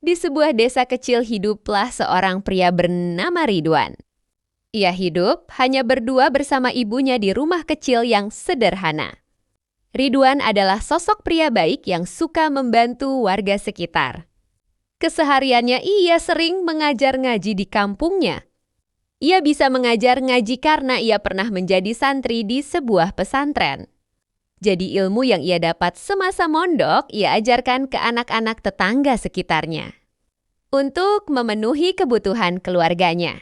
Di sebuah desa kecil hiduplah seorang pria bernama Ridwan. Ia hidup hanya berdua bersama ibunya di rumah kecil yang sederhana. Ridwan adalah sosok pria baik yang suka membantu warga sekitar. Kesehariannya ia sering mengajar ngaji di kampungnya. Ia bisa mengajar ngaji karena ia pernah menjadi santri di sebuah pesantren. Jadi ilmu yang ia dapat semasa mondok, ia ajarkan ke anak-anak tetangga sekitarnya untuk memenuhi kebutuhan keluarganya.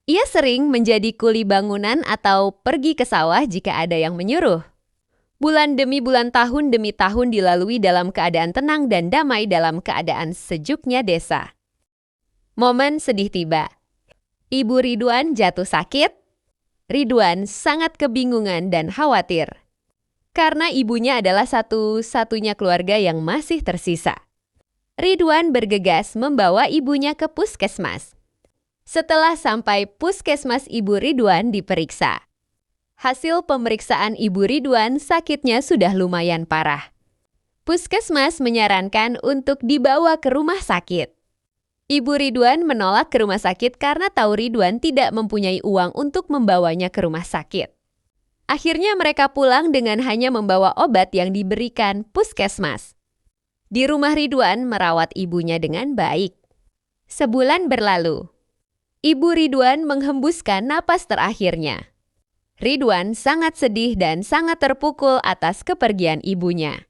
Ia sering menjadi kuli bangunan atau pergi ke sawah jika ada yang menyuruh. Bulan demi bulan, tahun demi tahun dilalui dalam keadaan tenang dan damai dalam keadaan sejuknya desa. Momen sedih tiba. Ibu Ridwan jatuh sakit. Ridwan sangat kebingungan dan khawatir, karena ibunya adalah satu-satunya keluarga yang masih tersisa. Ridwan bergegas membawa ibunya ke puskesmas. Setelah sampai puskesmas, Ibu Ridwan diperiksa. Hasil pemeriksaan Ibu Ridwan, sakitnya sudah lumayan parah. Puskesmas menyarankan untuk dibawa ke rumah sakit. Ibu Ridwan menolak ke rumah sakit karena tahu Ridwan tidak mempunyai uang untuk membawanya ke rumah sakit. Akhirnya mereka pulang dengan hanya membawa obat yang diberikan puskesmas. Di rumah, Ridwan merawat ibunya dengan baik. Sebulan berlalu. Ibu Ridwan menghembuskan napas terakhirnya. Ridwan sangat sedih dan sangat terpukul atas kepergian ibunya.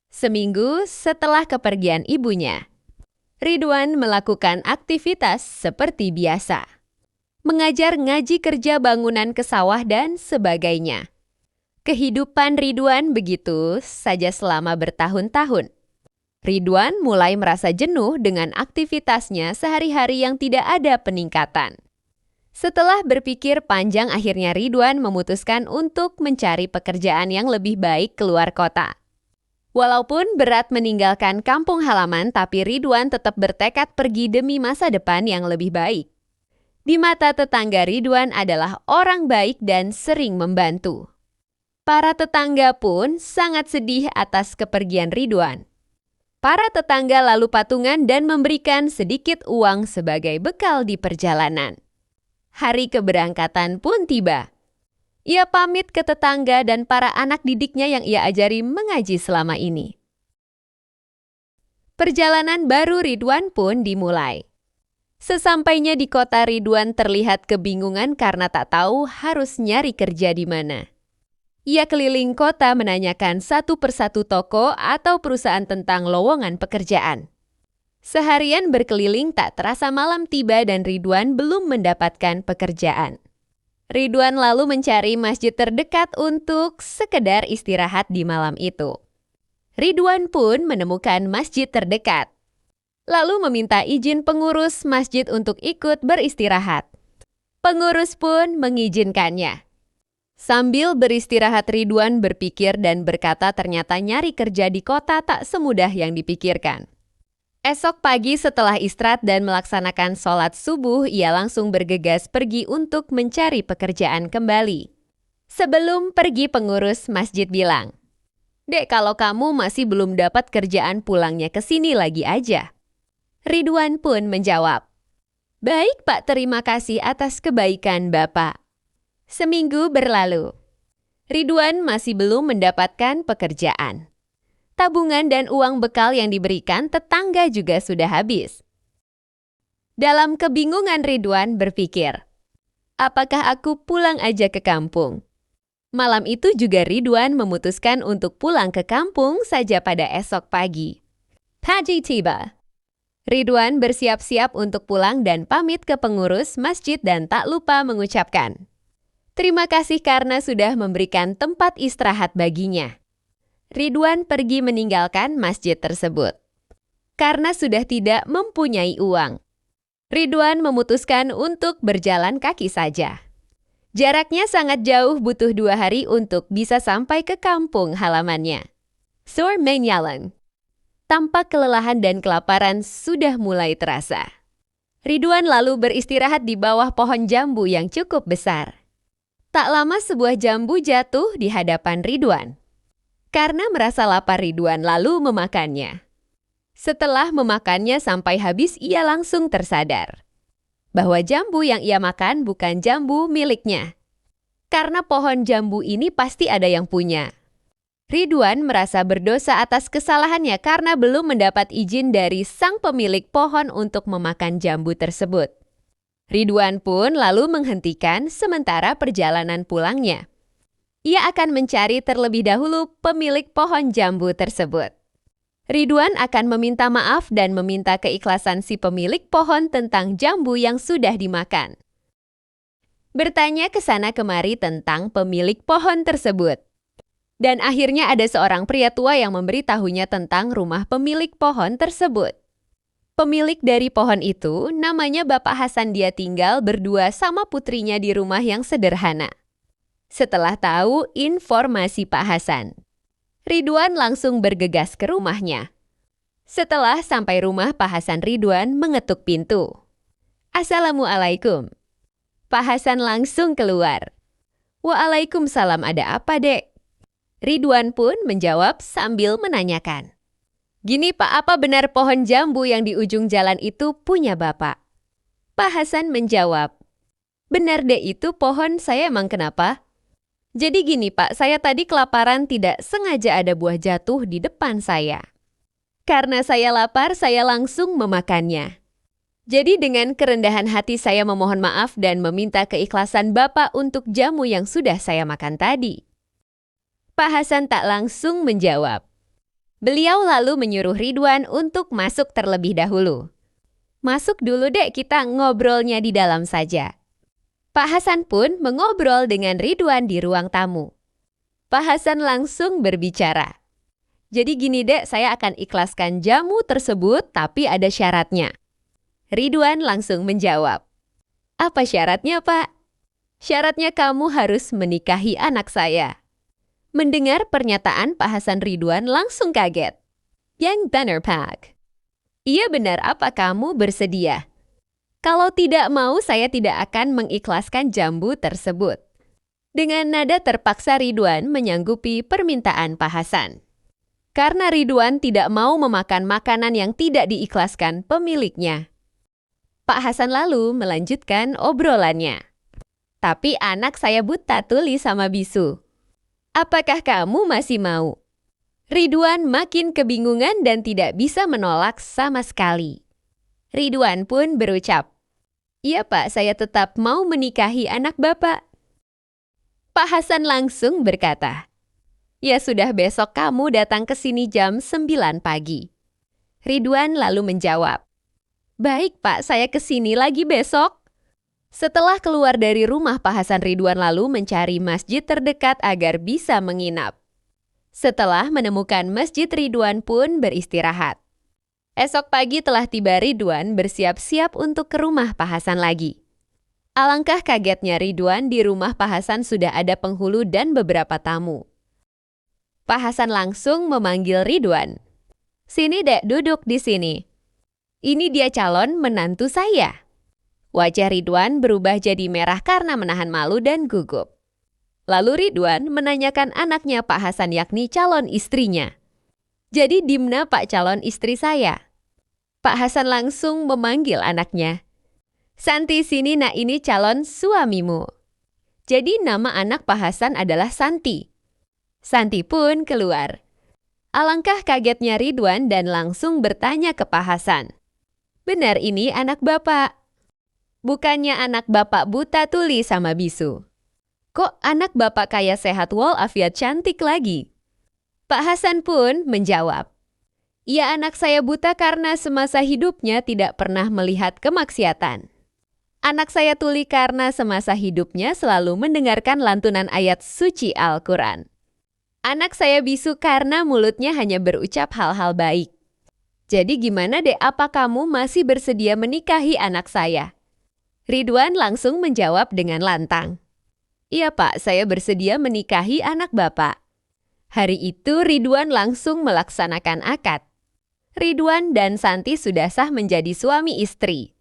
Seminggu setelah kepergian ibunya, Ridwan melakukan aktivitas seperti biasa. Mengajar ngaji, kerja bangunan ke sawah, dan sebagainya. Kehidupan Ridwan begitu saja selama bertahun-tahun. Ridwan mulai merasa jenuh dengan aktivitasnya sehari-hari yang tidak ada peningkatan. Setelah berpikir panjang, akhirnya Ridwan memutuskan untuk mencari pekerjaan yang lebih baik keluar kota. Walaupun berat meninggalkan kampung halaman, tapi Ridwan tetap bertekad pergi demi masa depan yang lebih baik. Di mata tetangga, Ridwan adalah orang baik dan sering membantu. Para tetangga pun sangat sedih atas kepergian Ridwan. Para tetangga lalu patungan dan memberikan sedikit uang sebagai bekal di perjalanan. Hari keberangkatan pun tiba. Ia pamit ke tetangga dan para anak didiknya yang ia ajari mengaji selama ini. Perjalanan baru Ridwan pun dimulai. Sesampainya di kota, Ridwan terlihat kebingungan karena tak tahu harus nyari kerja di mana. Ia keliling kota menanyakan satu persatu toko atau perusahaan tentang lowongan pekerjaan. Seharian berkeliling, tak terasa malam tiba dan Ridwan belum mendapatkan pekerjaan. Ridwan lalu mencari masjid terdekat untuk sekedar istirahat di malam itu. Ridwan pun menemukan masjid terdekat. Lalu meminta izin pengurus masjid untuk ikut beristirahat. Pengurus pun mengizinkannya. Sambil beristirahat, Ridwan berpikir dan berkata ternyata nyari kerja di kota tak semudah yang dipikirkan. Esok pagi setelah istirahat dan melaksanakan sholat subuh, ia langsung bergegas pergi untuk mencari pekerjaan kembali. Sebelum pergi, pengurus masjid bilang, "Dek, kalau kamu masih belum dapat kerjaan, pulangnya ke sini lagi aja." Ridwan pun menjawab, "Baik Pak, terima kasih atas kebaikan Bapak." Seminggu berlalu. Ridwan masih belum mendapatkan pekerjaan. Tabungan dan uang bekal yang diberikan tetangga juga sudah habis. Dalam kebingungan, Ridwan berpikir, apakah aku pulang aja ke kampung? Malam itu juga Ridwan memutuskan untuk pulang ke kampung saja pada esok pagi. Pagi tiba. Ridwan bersiap-siap untuk pulang dan pamit ke pengurus masjid dan tak lupa mengucapkan, terima kasih karena sudah memberikan tempat istirahat baginya. Ridwan pergi meninggalkan masjid tersebut. Karena sudah tidak mempunyai uang, Ridwan memutuskan untuk berjalan kaki saja. Jaraknya sangat jauh, butuh 2 hari untuk bisa sampai ke kampung halamannya. Sormenyalan. Tampak kelelahan dan kelaparan sudah mulai terasa. Ridwan lalu beristirahat di bawah pohon jambu yang cukup besar. Tak lama sebuah jambu jatuh di hadapan Ridwan. Karena merasa lapar, Ridwan lalu memakannya. Setelah memakannya sampai habis, ia langsung tersadar bahwa jambu yang ia makan bukan jambu miliknya. Karena pohon jambu ini pasti ada yang punya. Ridwan merasa berdosa atas kesalahannya karena belum mendapat izin dari sang pemilik pohon untuk memakan jambu tersebut. Ridwan pun lalu menghentikan sementara perjalanan pulangnya. Ia akan mencari terlebih dahulu pemilik pohon jambu tersebut. Ridwan akan meminta maaf dan meminta keikhlasan si pemilik pohon tentang jambu yang sudah dimakan. Bertanya ke sana kemari tentang pemilik pohon tersebut. Dan akhirnya ada seorang pria tua yang memberitahunya tentang rumah pemilik pohon tersebut. Pemilik dari pohon itu namanya Bapak Hasan, dia tinggal berdua sama putrinya di rumah yang sederhana. Setelah tahu informasi Pak Hasan, Ridwan langsung bergegas ke rumahnya. Setelah sampai rumah Pak Hasan, Ridwan mengetuk pintu. "Assalamualaikum." Pak Hasan langsung keluar. "Waalaikumsalam, ada apa, Dek?" Ridwan pun menjawab sambil menanyakan. "Gini Pak, apa benar pohon jambu yang di ujung jalan itu punya Bapak?" Pak Hasan menjawab, "Benar Dek, itu pohon saya, emang kenapa?" "Jadi gini Pak, saya tadi kelaparan, tidak sengaja ada buah jatuh di depan saya. Karena saya lapar, saya langsung memakannya. Jadi dengan kerendahan hati saya memohon maaf dan meminta keikhlasan Bapak untuk jamu yang sudah saya makan tadi." Pak Hasan tak langsung menjawab. Beliau lalu menyuruh Ridwan untuk masuk terlebih dahulu. "Masuk dulu Dek, kita ngobrolnya di dalam saja." Pak Hasan pun mengobrol dengan Ridwan di ruang tamu. Pak Hasan langsung berbicara. "Jadi gini Dek, saya akan ikhlaskan jamu tersebut tapi ada syaratnya." Ridwan langsung menjawab, "Apa syaratnya Pak?" "Syaratnya kamu harus menikahi anak saya." Mendengar pernyataan Pak Hasan, Ridwan langsung kaget. "Yang benar Pak." "Iya benar, apa kamu bersedia?" "Kalau tidak mau, saya tidak akan mengikhlaskan jambu tersebut." Dengan nada terpaksa Ridwan menyanggupi permintaan Pak Hasan. Karena Ridwan tidak mau memakan makanan yang tidak diikhlaskan pemiliknya. Pak Hasan lalu melanjutkan obrolannya. "Tapi anak saya buta tuli sama bisu. Apakah kamu masih mau?" Ridwan makin kebingungan dan tidak bisa menolak sama sekali. Ridwan pun berucap, "Iya Pak, saya tetap mau menikahi anak Bapak." Pak Hasan langsung berkata, "Ya sudah, besok kamu datang ke sini jam 9 pagi. Ridwan lalu menjawab, "Baik Pak, saya ke sini lagi besok." Setelah keluar dari rumah Pak Hasan, Ridwan lalu mencari masjid terdekat agar bisa menginap. Setelah menemukan masjid, Ridwan pun beristirahat. Esok pagi telah tiba, Ridwan bersiap-siap untuk ke rumah Pak Hasan lagi. Alangkah kagetnya Ridwan, di rumah Pak Hasan sudah ada penghulu dan beberapa tamu. Pak Hasan langsung memanggil Ridwan. "Sini Dek, duduk di sini. Ini dia calon menantu saya." Wajah Ridwan berubah jadi merah karena menahan malu dan gugup. Lalu Ridwan menanyakan anaknya Pak Hasan, yakni calon istrinya. "Jadi dimana Pak calon istri saya?" Pak Hasan langsung memanggil anaknya. "Santi, sini nak, ini calon suamimu." Jadi nama anak Pak Hasan adalah Santi. Santi pun keluar. Alangkah kagetnya Ridwan dan langsung bertanya ke Pak Hasan. "Benar ini anak Bapak? Bukannya anak Bapak buta tuli sama bisu? Kok anak Bapak kaya sehat walafiat cantik lagi?" Pak Hasan pun menjawab, "Ya, anak saya buta karena semasa hidupnya tidak pernah melihat kemaksiatan. Anak saya tuli karena semasa hidupnya selalu mendengarkan lantunan ayat suci Al-Quran. Anak saya bisu karena mulutnya hanya berucap hal-hal baik. Jadi gimana Dek, apa kamu masih bersedia menikahi anak saya?" Ridwan langsung menjawab dengan lantang, "Iya Pak, saya bersedia menikahi anak Bapak." Hari itu Ridwan langsung melaksanakan akad. Ridwan dan Santi sudah sah menjadi suami istri.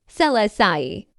Selesai.